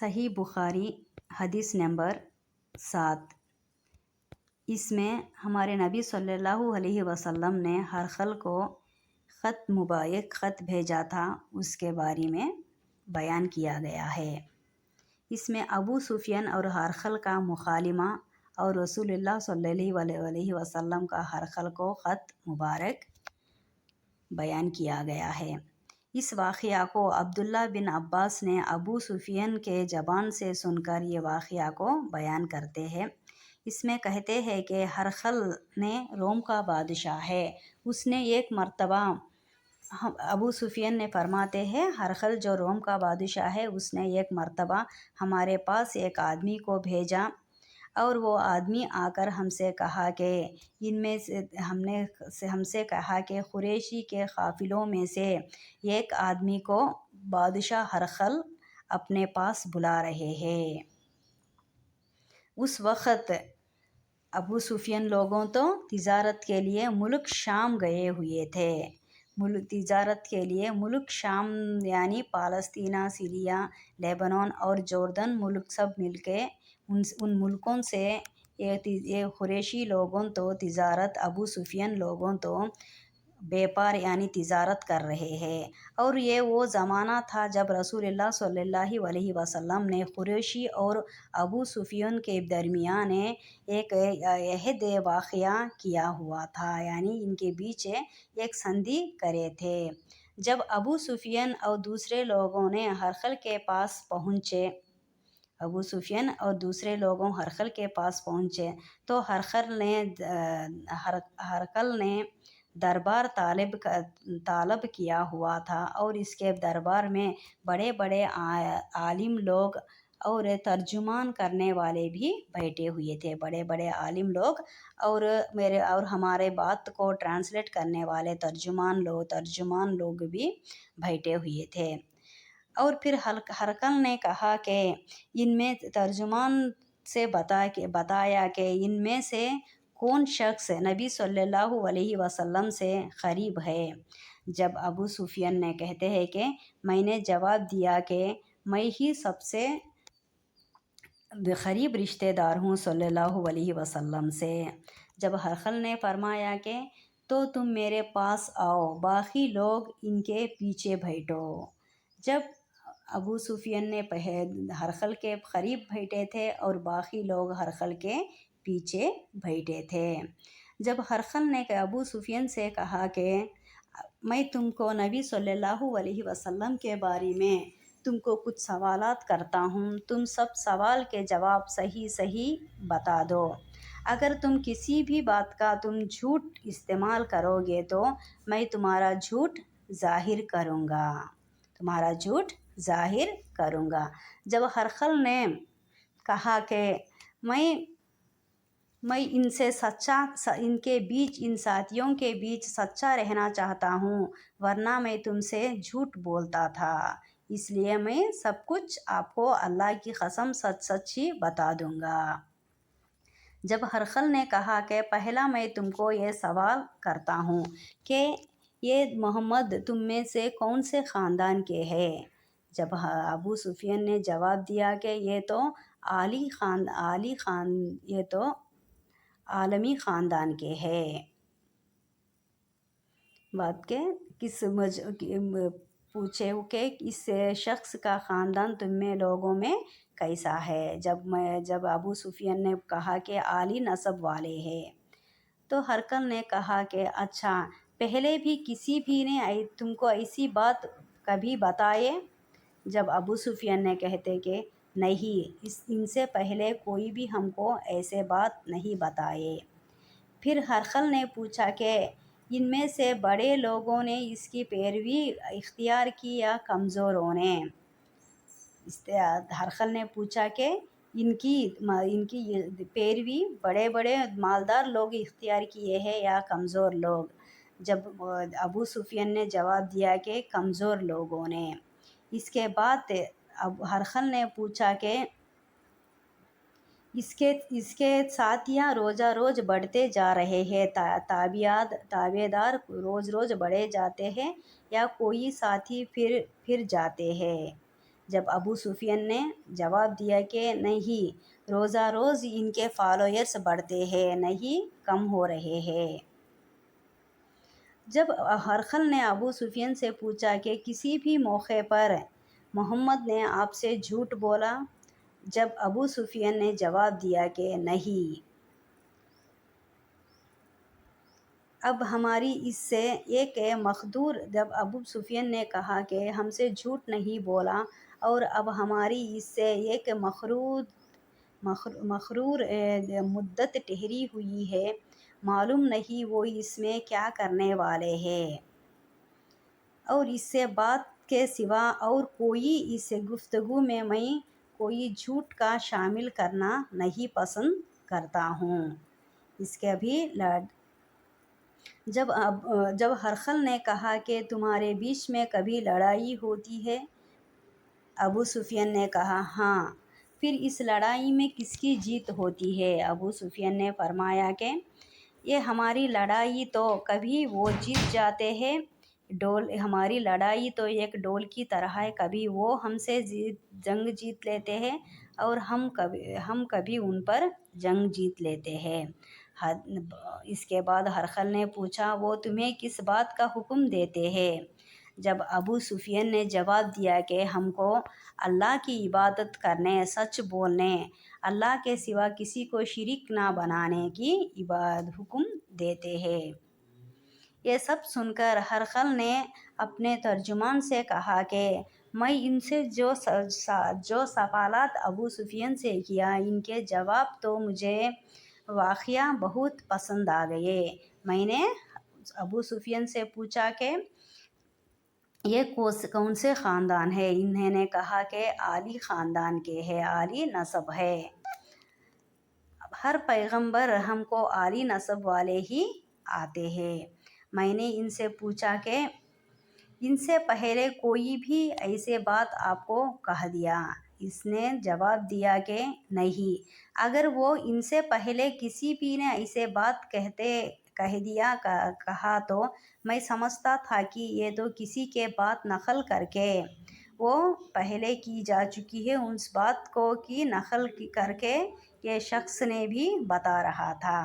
صحیح بخاری حدیث نمبر 7۔ اس میں ہمارے نبی صلی اللہ علیہ وسلم نے ہرقل کو ایک خط بھیجا تھا، اس کے بارے میں بیان کیا گیا ہے۔ اس میں ابو سفیان اور ہرقل کا مکالمہ اور رسول اللہ صلی اللہ علیہ وسلم کا ہرقل کو خط مبارک بیان کیا گیا ہے۔ اس واقعہ کو عبداللہ بن عباس نے ابو سفیان کے زبان سے سن کر یہ واقعہ کو بیان کرتے ہیں۔ اس میں کہتے ہیں کہ ہرقل نے روم کا بادشاہ ہے، اس نے ایک مرتبہ ابو سفیان نے فرماتے ہیں ہرقل جو روم کا بادشاہ ہے اس نے ایک مرتبہ ہمارے پاس ایک آدمی کو بھیجا اور وہ آدمی آ کر ہم سے کہا کہ ہم سے کہا کہ قریشی کے قافلوں میں سے ایک آدمی کو بادشاہ ہرقل اپنے پاس بلا رہے ہیں۔ اس وقت ابو سفیان لوگوں تو تجارت کے لیے ملک شام گئے ہوئے تھے۔ تجارت کے لیے ملک شام یعنی پالستینہ، سیریا، لیبنان اور جوردن ملک سب مل کے ان ملکوں سے یہ قریشی لوگوں تو تجارت، ابو سفیان لوگوں تو بیپار یعنی تجارت کر رہے ہیں۔ اور یہ وہ زمانہ تھا جب رسول اللہ صلی اللہ علیہ وسلم نے قریشی اور ابو سفیان کے درمیان ایک عہد واقعہ کیا ہوا تھا، یعنی ان کے بیچ ایک سندھی کرے تھے۔ جب ابو سفیان اور دوسرے لوگوں نے ہرقل کے پاس پہنچے تو ہرقل نے دربار طالب کیا ہوا تھا اور اس کے دربار میں بڑے بڑے عالم لوگ اور ترجمان کرنے والے بھی بیٹھے ہوئے تھے۔ بڑے بڑے عالم لوگ اور ہمارے بات کو ٹرانسلیٹ کرنے والے ترجمان لوگ بھی بیٹھے ہوئے تھے۔ اور پھر ہرقل نے کہا کہ ان میں ترجمان سے بتایا کہ ان میں سے کون شخص نبی صلی اللہ علیہ وسلم سے قریب ہے۔ جب ابو سفیان نے کہتے ہیں کہ میں نے جواب دیا کہ میں ہی سب سے قریب رشتہ دار ہوں صلی اللہ علیہ وسلم سے۔ جب ہرقل نے فرمایا کہ تو تم میرے پاس آؤ، باقی لوگ ان کے پیچھے بیٹھو۔ جب ابو سفیان نے ہرقل کے قریب بیٹھے تھے اور باقی لوگ ہرقل کے پیچھے بیٹھے تھے۔ جب ہرقل نے ابو سفیان سے کہا کہ میں تم کو نبی صلی اللہ علیہ وسلم کے بارے میں تم کو کچھ سوالات کرتا ہوں، تم سب سوال کے جواب صحیح بتا دو۔ اگر تم کسی بھی بات کا جھوٹ استعمال کرو گے تو میں تمہارا جھوٹ ظاہر کروں گا۔ جب ہرقل نے کہا کہ میں ان ساتھیوں کے بیچ سچا رہنا چاہتا ہوں، ورنہ میں تم سے جھوٹ بولتا تھا، اس لیے میں سب کچھ آپ کو اللہ کی قسم سچ ہی بتا دوں گا۔ جب ہرقل نے کہا کہ پہلا میں تم کو یہ سوال کرتا ہوں کہ یہ محمد تم میں سے کون سے خاندان کے ہے؟ جب ابو سفیان نے جواب دیا کہ یہ تو عالمی خاندان کے ہے۔ پوچھے کہ اس شخص کا خاندان تم میں لوگوں میں کیسا ہے؟ جب ابو سفیان نے کہا کہ عالی نسب والے ہیں، تو ہرقل نے کہا کہ اچھا، پہلے بھی کسی بھی نے تم کو ایسی بات کبھی بتائے؟ جب ابو سفیان نے کہتے کہ نہیں، ان سے پہلے کوئی بھی ہم کو ایسے بات نہیں بتائے۔ پھر ہرقل نے پوچھا کہ ان میں سے بڑے لوگوں نے اس کی پیروی اختیار کی یا کمزوروں نے؟ ہرقل نے پوچھا کہ ان کی پیروی بڑے بڑے مالدار لوگ اختیار کیے ہیں یا کمزور لوگ؟ جب ابو سفیان نے جواب دیا کہ کمزور لوگوں نے۔ اس کے بعد ہرقل نے پوچھا کہ اس کے ساتھیاں روز بڑھتے جا رہے ہیں، تابع دار روز بڑھے جاتے ہیں یا کوئی ساتھی پھر جاتے ہیں؟ جب ابو سفیان نے جواب دیا کہ نہیں، روزہ روز ان کے فالوورز بڑھتے ہیں، نہیں کم ہو رہے ہیں۔ جب ہرقل نے ابو سفیان سے پوچھا کہ کسی بھی موقع پر محمد نے آپ سے جھوٹ بولا؟ جب ابو سفیان نے جواب دیا کہ نہیں، اب ہماری اس سے ایک مخدور جب ابو سفیان نے کہا کہ ہم سے جھوٹ نہیں بولا، اور اب ہماری اس سے ایک مغرور مدت ٹھہری ہوئی ہے، معلوم نہیں وہ اس میں کیا کرنے والے ہیں، اور اس سے بات کے سوا اور کوئی اس گفتگو میں کوئی جھوٹ کا شامل کرنا نہیں پسند کرتا ہوں۔ اس کے بھی جب ہرقل نے کہا کہ تمہارے بیچ میں کبھی لڑائی ہوتی ہے؟ ابو سفیان نے کہا ہاں۔ پھر اس لڑائی میں کس کی جیت ہوتی ہے؟ ابو سفیان نے فرمایا کہ یہ ہماری لڑائی تو کبھی وہ جیت جاتے ہیں، ہماری لڑائی تو ایک ڈول کی طرح ہے، کبھی وہ ہم سے جنگ جیت لیتے ہیں اور ہم کبھی ان پر جنگ جیت لیتے ہیں۔ اس کے بعد ہرقل نے پوچھا وہ تمہیں کس بات کا حکم دیتے ہیں؟ جب ابو سفیان نے جواب دیا کہ ہم کو اللہ کی عبادت کرنے، سچ بولنے، اللہ کے سوا کسی کو شریک نہ بنانے کی حکم دیتے ہیں۔ یہ سب سن کر ہرقل نے اپنے ترجمان سے کہا کہ میں ان سے جو سوالات ابو سفیان سے کیا، ان کے جواب تو مجھے واقعہ بہت پسند آ گئے۔ میں نے ابو سفیان سے پوچھا کہ یہ کون سے خاندان ہے؟ انہوں نے کہا کہ عالی خاندان کے ہے، عالی نسب ہے۔ ہر پیغمبر ہم کو عالی نسب والے ہی آتے ہیں۔ میں نے ان سے پوچھا کہ ان سے پہلے کوئی بھی ایسے بات آپ کو کہہ دیا؟ اس نے جواب دیا کہ نہیں، اگر وہ ان سے پہلے کسی بھی نے ایسے بات کہا تو میں سمجھتا تھا کہ یہ تو کسی کے بات نقل کر کے وہ پہلے کی جا چکی ہے، اس بات کو کی نقل کر کے یہ شخص نے بھی بتا رہا تھا،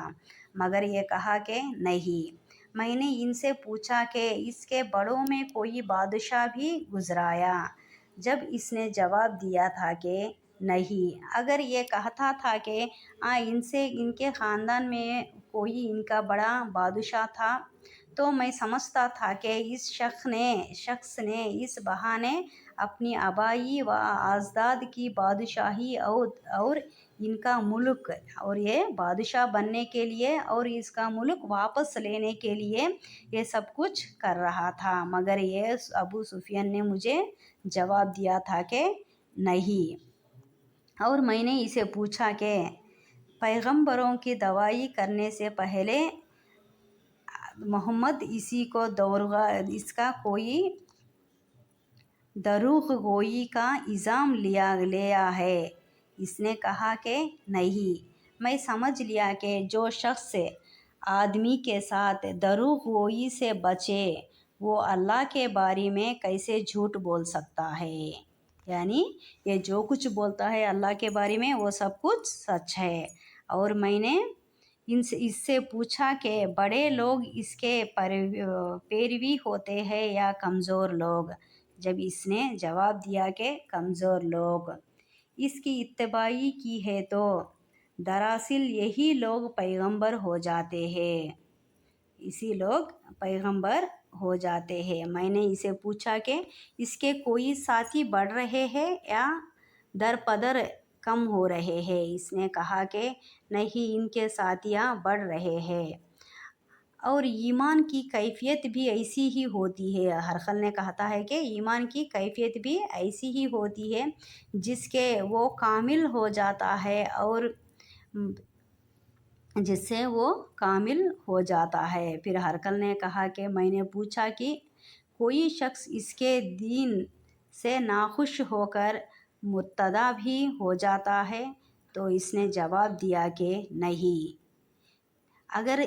مگر یہ کہا کہ نہیں۔ میں نے ان سے پوچھا کہ اس کے بڑوں میں کوئی بادشاہ بھی گزرایا؟ جب اس نے جواب دیا تھا کہ نہیں، اگر یہ کہتا تھا کہ ان کے خاندان میں کوئی ان کا بڑا بادشاہ تھا تو میں سمجھتا تھا کہ اس شخص نے اس بہانے اپنی آبائی و اجداد کی بادشاہی اور ان کا ملک، اور یہ بادشاہ بننے کے لیے اور اس کا ملک واپس لینے کے لیے یہ سب کچھ کر رہا تھا، مگر یہ ابو سفیان نے مجھے جواب دیا تھا کہ نہیں۔ اور میں نے اسے پوچھا کہ پیغمبروں کی دعائی کرنے سے پہلے محمد اس کا کوئی دروغ گوئی کا الزام لیا ہے؟ اس نے کہا کہ نہیں۔ میں سمجھ لیا کہ جو شخص آدمی کے ساتھ دروغ گوئی سے بچے وہ اللہ کے بارے میں کیسے جھوٹ بول سکتا ہے؟ یعنی یہ جو کچھ بولتا ہے اللہ کے بارے میں وہ سب کچھ سچ ہے۔ اور میں نے اس سے پوچھا کہ بڑے لوگ اس کے پیروی ہوتے ہیں یا کمزور لوگ؟ جب اس نے جواب دیا کہ کمزور لوگ اس کی اتباعی کی ہے تو دراصل یہی لوگ پیغمبر ہو جاتے ہیں، میں نے اسے پوچھا کہ اس کے کوئی ساتھی بڑھ رہے ہیں یا در پدر کم ہو رہے ہیں؟ اس نے کہا کہ نہیں، ان کے ساتھیاں بڑھ رہے ہیں، اور ایمان کی کیفیت بھی ایسی ہی ہوتی ہے۔ ہرقل نے کہتا ہے کہ ایمان کی کیفیت بھی ایسی ہی ہوتی ہے جس کے وہ کامل ہو جاتا ہے اور جس سے وہ کامل ہو جاتا ہے۔ پھر ہرقل نے کہا کہ میں نے پوچھا کہ کوئی شخص اس کے دین سے ناخوش ہو کر مرتد بھی ہو جاتا ہے؟ تو اس نے جواب دیا کہ نہیں، اگر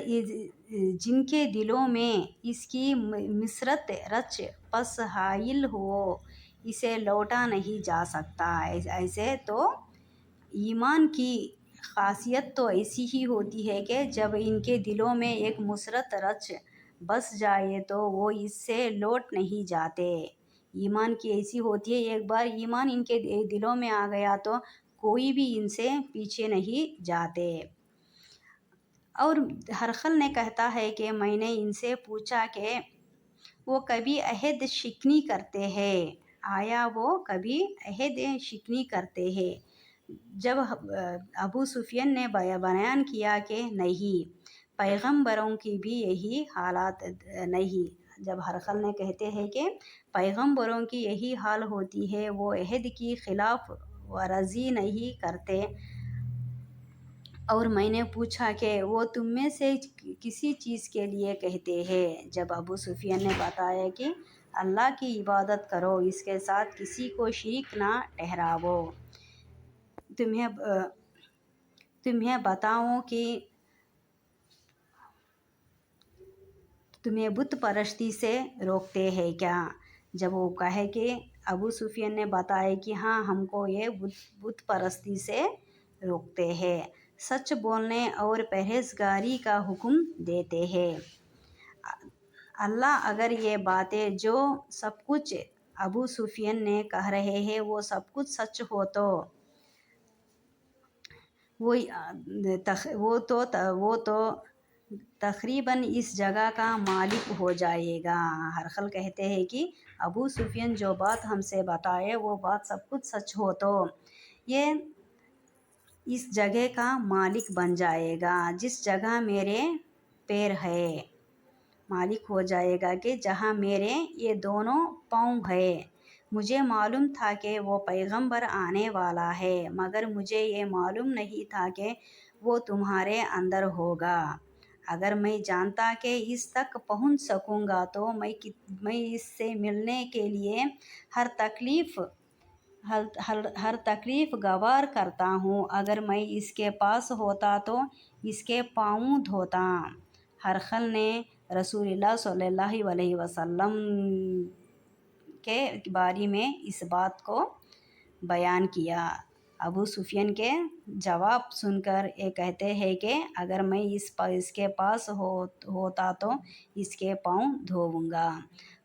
جن کے دلوں میں اس کی مسرت رچ پس حائل ہو اسے لوٹا نہیں جا سکتا۔ ایسے تو ایمان کی خاصیت تو ایسی ہی ہوتی ہے کہ جب ان کے دلوں میں ایک مسرت رچ بس جائے تو وہ اس سے لوٹ نہیں جاتے۔ ایمان کی ایسی ہوتی ہے، ایک بار ایمان ان کے دلوں میں آ گیا تو کوئی بھی ان سے پیچھے نہیں جاتے۔ اور ہرقل نے کہتا ہے کہ میں نے ان سے پوچھا کہ وہ کبھی عہد شکنی کرتے ہیں، آیا وہ کبھی عہد شکنی کرتے ہیں؟ جب ابو سفیان نے بیان کیا کہ نہیں، پیغمبروں کی بھی یہی حالات نہیں۔ جب ہرقل نے کہتے ہیں کہ پیغمبروں کی یہی حال ہوتی ہے، وہ عہد کی خلاف ورزی نہیں کرتے۔ اور میں نے پوچھا کہ وہ تم میں سے کسی چیز کے لیے کہتے ہیں؟ جب ابو سفیان نے بتایا کہ اللہ کی عبادت کرو، اس کے ساتھ کسی کو شریک نہ ٹھہراؤ، تمہیں بتاؤں کہ تمہیں بت پرستی سے روکتے ہیں کیا؟ جب وہ کہے کہ ابو سفیان نے بتایا کہ ہاں، ہم کو یہ بت پرستی سے روکتے ہیں، سچ بولنے اور پرہیزگاری کا حکم دیتے ہیں۔ اللہ اگر یہ باتیں جو سب کچھ ابو سفیان نے کہہ رہے ہیں وہ سب کچھ سچ ہو تو وہ تو تقریباً اس جگہ کا مالک ہو جائے گا۔ ہرقل کہتے ہیں کہ ابو سفیان جو بات ہم سے بتائے وہ بات سب کچھ سچ ہو تو یہ اس جگہ کا مالک بن جائے گا جس جگہ میرے پیر ہے، مالک ہو جائے گا کہ جہاں میرے یہ دونوں پاؤں ہے۔ مجھے معلوم تھا کہ وہ پیغمبر آنے والا ہے، مگر مجھے یہ معلوم نہیں تھا کہ وہ تمہارے اندر ہوگا۔ اگر میں جانتا کہ اس تک پہنچ سکوں گا تو میں اس سے ملنے کے لیے ہر تکلیف گوار کرتا ہوں۔ اگر میں اس کے پاس ہوتا تو اس کے پاؤں دھوتا۔ ہرقل نے رسول اللہ صلی اللہ علیہ وسلم کے بارے میں اس بات کو بیان کیا۔ ابو سفیان کے جواب سن کر یہ کہتے ہیں کہ اگر میں اس کے پاس ہوتا تو اس کے پاؤں دھوؤں گا۔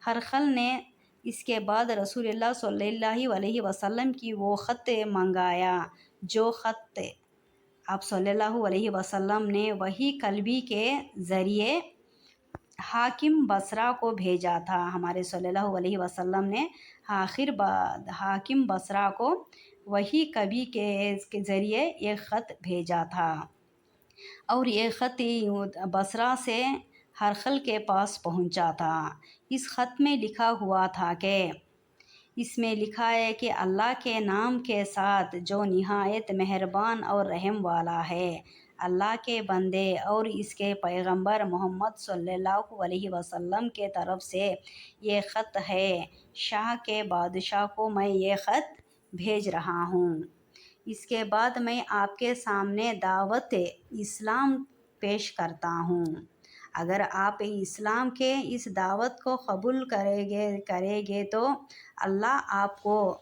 ہرقل نے اس کے بعد رسول اللہ صلی اللہ علیہ وسلم کی وہ خط منگایا جو خط آپ صلی اللہ علیہ وسلم نے وحی قلبی کے ذریعے حاکم بصرہ کو بھیجا تھا۔ ہمارے صلی اللہ علیہ وسلم نے حاکم بصرہ کو وحی قلبی کے ذریعے ایک خط بھیجا تھا، اور یہ خط بصرہ سے ہرقل کے پاس پہنچا تھا۔ اس خط میں لکھا ہوا تھا کہ اس میں لکھا ہے کہ اللہ کے نام کے ساتھ جو نہایت مہربان اور رحم والا ہے، اللہ کے بندے اور اس کے پیغمبر محمد صلی اللہ علیہ وسلم کے طرف سے یہ خط ہے۔ شاہ کے بادشاہ کو میں یہ خط بھیج رہا ہوں۔ اس کے بعد میں آپ کے سامنے دعوت اسلام پیش کرتا ہوں۔ اگر آپ اسلام کے اس دعوت کو قبول کریں گے تو اللہ آپ کو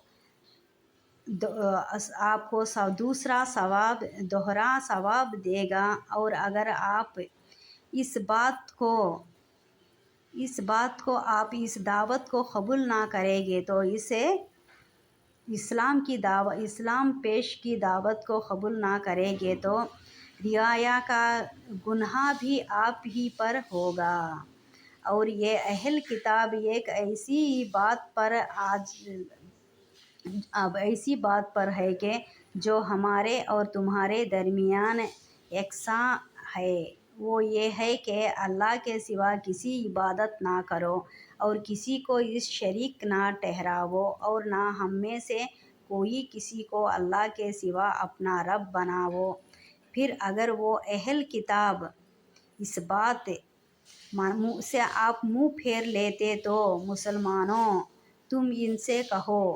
دوسرا دوہرا ثواب دے گا، اور اگر آپ اس دعوت کو قبول نہ کریں گے تو اسلام پیش کی دعوت کو قبول نہ کریں گے تو رعایا کا گناہ بھی آپ ہی پر ہوگا۔ اور یہ اہل کتاب ایک ایسی بات پر ہے کہ جو ہمارے اور تمہارے درمیان یکساں ہے، وہ یہ ہے کہ اللہ کے سوا کسی عبادت نہ کرو اور کسی کو اس شریک نہ ٹھہراؤ، اور نہ ہم میں سے کوئی کسی کو اللہ کے سوا اپنا رب بناؤ۔ پھر اگر وہ اہل کتاب اس بات سے آپ منہ پھیر لیتے تو مسلمانوں، تم ان سے کہو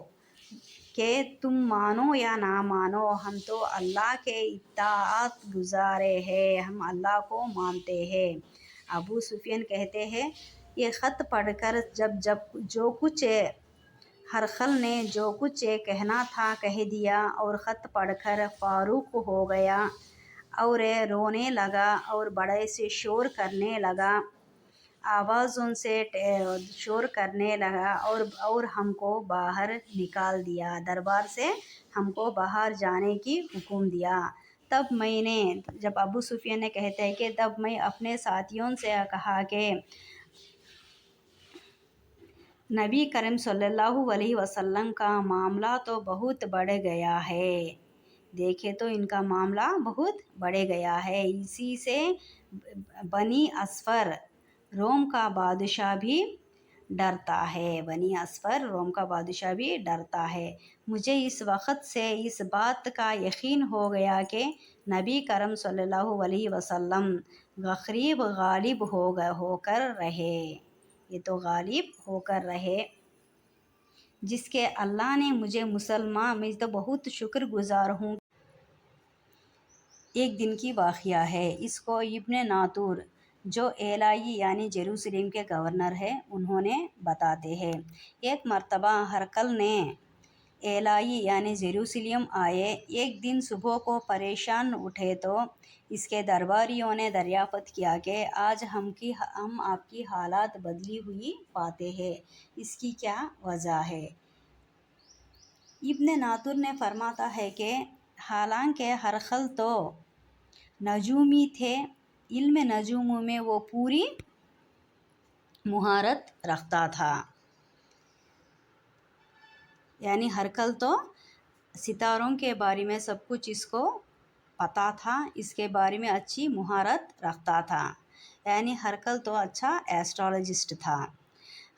کہ تم مانو یا نہ مانو، ہم تو اللہ کے اطاعت گزار ہیں، ہم اللہ کو مانتے ہیں۔ ابو سفیان کہتے ہیں یہ خط پڑھ کر جو کچھ ہرقل نے جو کچھ کہنا تھا کہہ دیا اور خط پڑھ کر فارغ ہو گیا اور رونے لگا اور بڑے سے شور کرنے لگا، آوازوں سے شور کرنے لگا اور ہم کو باہر نکال دیا، دربار سے ہم کو باہر جانے کی حکم دیا۔ تب میں نے، جب ابو سفیان نے کہتے ہیں کہ تب میں اپنے ساتھیوں سے کہا کہ نبی کریم صلی اللہ علیہ وسلم کا معاملہ تو بہت بڑھ گیا ہے، دیکھے تو ان کا معاملہ بہت بڑھ گیا ہے، اسی سے بنی اصفر روم کا بادشاہ بھی ڈرتا ہے، بنی اصفر روم کا بادشاہ بھی ڈرتا ہے۔ مجھے اس وقت سے اس بات کا یقین ہو گیا کہ نبی کرم صلی اللہ علیہ وسلم قریب غالب ہو کر رہے، یہ تو غالب ہو کر رہے، جس کے اللہ نے مجھے مسلمان، میں تو بہت شکر گزار ہوں۔ ایک دن کی واقعہ ہے، اس کو ابن ناطور جو ایلائی یعنی جیروسلم کے گورنر ہے انہوں نے بتاتے ہیں۔ ایک مرتبہ ہرقل نے ایلائی یعنی جیروسلم آئے، ایک دن صبح کو پریشان اٹھے تو اس کے درباریوں نے دریافت کیا کہ آج ہم آپ کی حالات بدلی ہوئی پاتے ہیں، اس کی کیا وجہ ہے؟ ابن ناطور نے فرماتا ہے کہ حالانکہ ہرقل تو نجومی تھے، علم نجوم میں وہ پوری مہارت رکھتا تھا، یعنی ہرقل تو ستاروں کے بارے میں سب کچھ اس کو پتہ تھا، اس کے بارے میں اچھی مہارت رکھتا تھا، یعنی ہرقل تو اچھا ایسٹرولوجسٹ تھا۔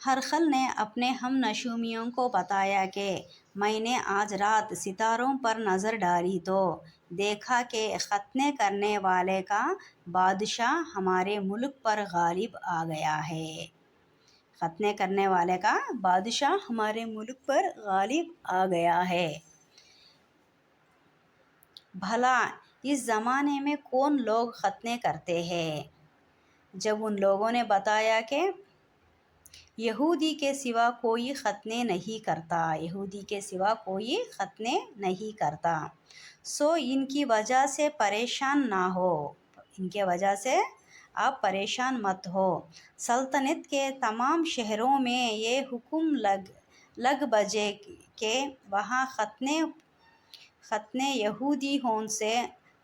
ہرقل نے اپنے ہم نشومیوں کو بتایا کہ میں نے آج رات ستاروں پر نظر ڈالی تو دیکھا کہ ختنے کرنے والے کا بادشاہ ہمارے ملک پر غالب آ گیا ہے، ختنے کرنے والے کا بادشاہ ہمارے ملک پر غالب آ گیا ہے۔ بھلا اس زمانے میں کون لوگ ختنے کرتے ہیں؟ جب ان لوگوں نے بتایا کہ یہودی کے سوا کوئی ختنے نہیں کرتا، یہودی کے سوا کوئی ختنے نہیں کرتا، سو ان کی وجہ سے پریشان نہ ہو، ان کے وجہ سے آپ پریشان مت ہو۔ سلطنت کے تمام شہروں میں یہ حکم لگ بجے کہ وہاں ختنے یہودیوں سے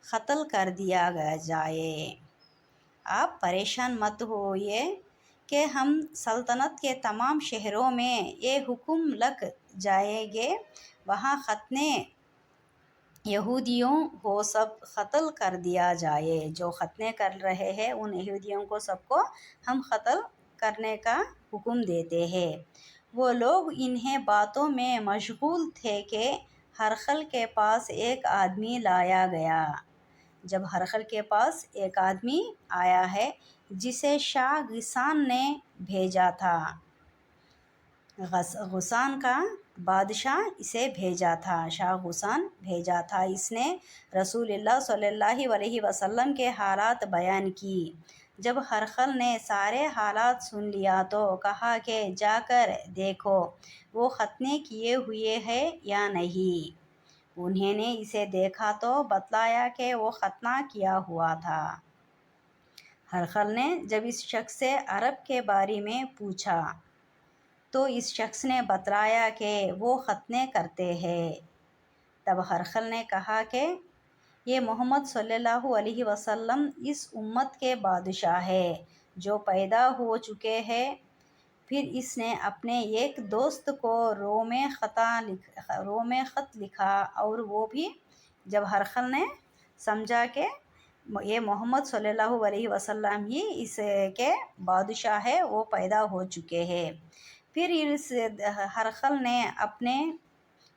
قتل کر دیا جائے۔ آپ پریشان مت ہوئے کہ ہم سلطنت کے تمام شہروں میں یہ حکم لگ جائے گے وہاں ختنے یہودیوں کو سب قتل کر دیا جائے، جو ختنے کر رہے ہیں ان یہودیوں کو سب کو ہم قتل کرنے کا حکم دیتے ہیں۔ وہ لوگ انہیں باتوں میں مشغول تھے کہ ہرقل کے پاس ایک آدمی لایا گیا، جب ہرقل کے پاس ایک آدمی آیا ہے جسے شاہ غسان نے بھیجا تھا، غسان کا بادشاہ اسے بھیجا تھا، شاہ غسان بھیجا تھا، اس نے رسول اللہ صلی اللہ علیہ وسلم کے حالات بیان کی۔ جب ہرقل نے سارے حالات سن لیا تو کہا کہ جا کر دیکھو وہ ختنے کیے ہوئے ہے یا نہیں۔ انہیں نے اسے دیکھا تو بتلایا کہ وہ ختنہ کیا ہوا تھا۔ ہرقل نے جب اس شخص سے عرب کے بارے میں پوچھا تو اس شخص نے بتلایا کہ وہ ختنے کرتے ہیں۔ تب ہرقل نے کہا کہ یہ محمد صلی اللہ علیہ وسلم اس امت کے بادشاہ ہے جو پیدا ہو چکے ہیں۔ پھر اس نے اپنے ایک دوست کو روم خط لکھا اور وہ بھی جب ہرقل نے سمجھا کہ یہ محمد صلی اللہ علیہ وسلم ہی اس کے بادشاہ ہے، وہ پیدا ہو چکے ہیں، پھر اس ہرقل نے اپنے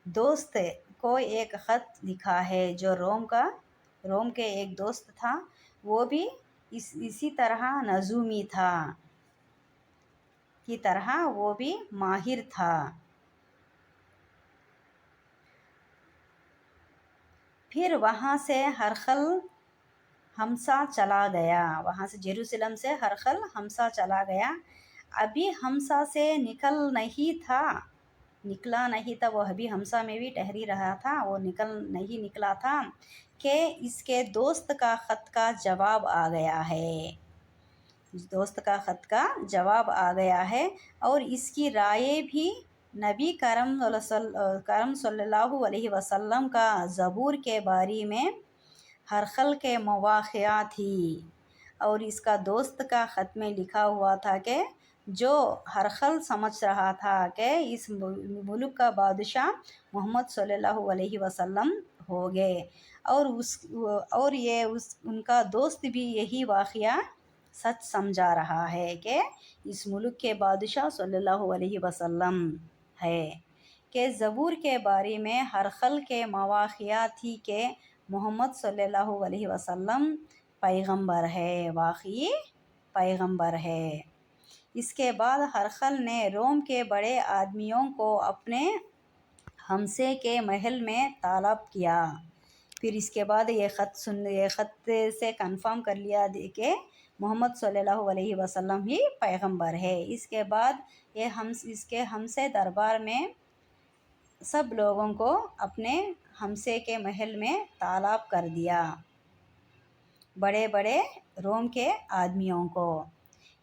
دوست کو ایک خط لکھا ہے جو روم کے ایک دوست تھا، وہ بھی اسی طرح نجومی تھا کی طرح وہ بھی ماہر تھا۔ پھر وہاں سے ہرقل ہمسا چلا گیا، وہاں سے جیروسلم سے ہرقل ہمسا چلا گیا۔ ابھی ہمسا سے نکلا نہیں تھا، وہ ابھی حمزہ میں بھی ٹھہری رہا تھا، وہ نہیں نکلا تھا کہ اس کے دوست کا خط کا جواب آ گیا ہے، دوست کا خط کا جواب آ گیا ہے، اور اس کی رائے بھی نبی کرم صلی اللہ علیہ وسلم کا زبور کے بارے میں ہرخل کے مواقع تھی، اور اس کا دوست کا خط میں لکھا ہوا تھا کہ جو ہرخل سمجھ رہا تھا کہ اس ملک کا بادشاہ محمد صلی اللہ علیہ وسلم ہو گئے، اور ان کا دوست بھی یہی واقعہ سچ سمجھا رہا ہے کہ اس ملک کے بادشاہ صلی اللہ علیہ وسلم ہے، کہ زبور کے بارے میں ہرخل کے مواقع تھی کہ محمد صلی اللہ علیہ وسلم پیغمبر ہے، واقعی پیغمبر ہے۔ اس کے بعد ہرخل نے روم کے بڑے آدمیوں کو اپنے ہمسے کے محل میں طلب کیا، پھر اس کے بعد یہ خط سے کنفرم کر لیا کہ محمد صلی اللہ علیہ وسلم ہی پیغمبر ہے۔ اس کے بعد اس کے ہمسے دربار میں سب لوگوں کو اپنے ہمسے کے محل میں طلب کر دیا، بڑے بڑے روم کے آدمیوں کو،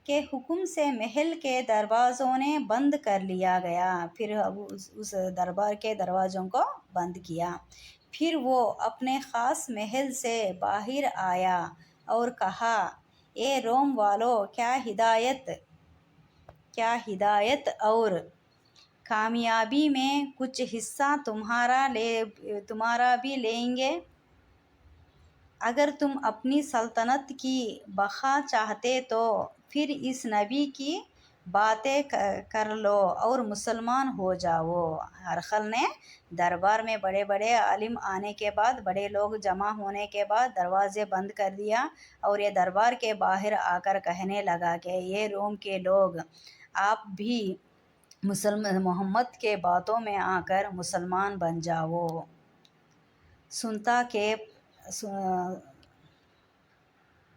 کہ حکم سے محل کے دروازوں نے بند کر لیا گیا، پھر اس دربار کے دروازوں کو بند کیا، پھر وہ اپنے خاص محل سے باہر آیا اور کہا، اے روم والو، کیا ہدایت اور کامیابی میں کچھ حصہ تمہارا بھی لیں گے؟ اگر تم اپنی سلطنت کی بقا چاہتے تو پھر اس نبی کی باتیں کر لو اور مسلمان ہو جاؤ۔ ہرخل نے دربار میں بڑے بڑے عالم آنے کے بعد، بڑے لوگ جمع ہونے کے بعد دروازے بند کر دیا، اور یہ دربار کے باہر آ کر کہنے لگا کہ یہ روم کے لوگ، آپ بھی محمد کے باتوں میں آ کر مسلمان بن جاؤ۔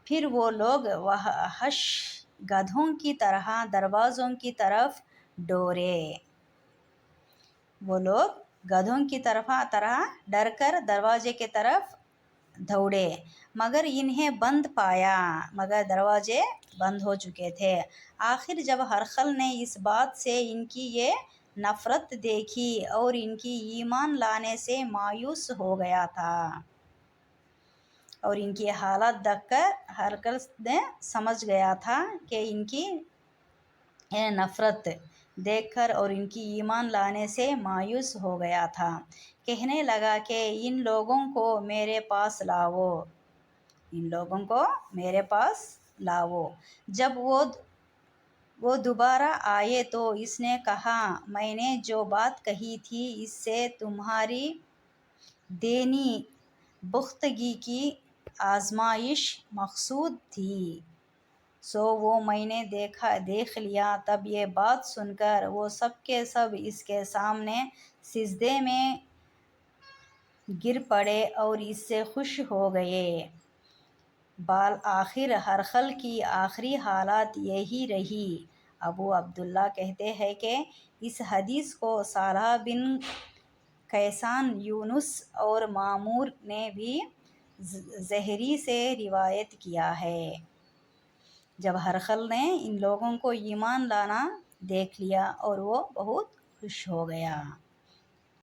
پھر وہ لوگ وحش گدھوں کی طرح دروازوں کی طرف دوڑے، وہ لوگ گدھوں کی طرح ڈر کر دروازے کی طرف دوڑے، مگر انہیں بند پایا، مگر دروازے بند ہو چکے تھے۔ آخر جب ہرخل نے اس بات سے ان کی یہ نفرت دیکھی اور ان کی ایمان لانے سے مایوس ہو گیا تھا، اور ان کی حالت دیکھ کر ہرخل نے سمجھ گیا تھا کہ ان کی نفرت دیکھ کر اور ان کی ایمان لانے سے مایوس ہو گیا تھا، کہنے لگا کہ ان لوگوں کو میرے پاس لاؤ۔ جب وہ دوبارہ آئے تو اس نے کہا، میں نے جو بات کہی تھی اس سے تمہاری دینی پختگی کی آزمائش مقصود تھی، سو وہ میں نے دیکھ لیا۔ تب یہ بات سن کر وہ سب کے سب اس کے سامنے سجدے میں گر پڑے اور اس سے خوش ہو گئے۔ بالآخر ہرخل کی آخری حالت یہی رہی۔ ابو عبداللہ کہتے ہیں کہ اس حدیث کو صالح بن کیسان، یونس اور معمر نے بھی زہری سے روایت کیا ہے۔ جب ہرخل نے ان لوگوں کو ایمان لانا دیکھ لیا اور وہ بہت خوش ہو گیا۔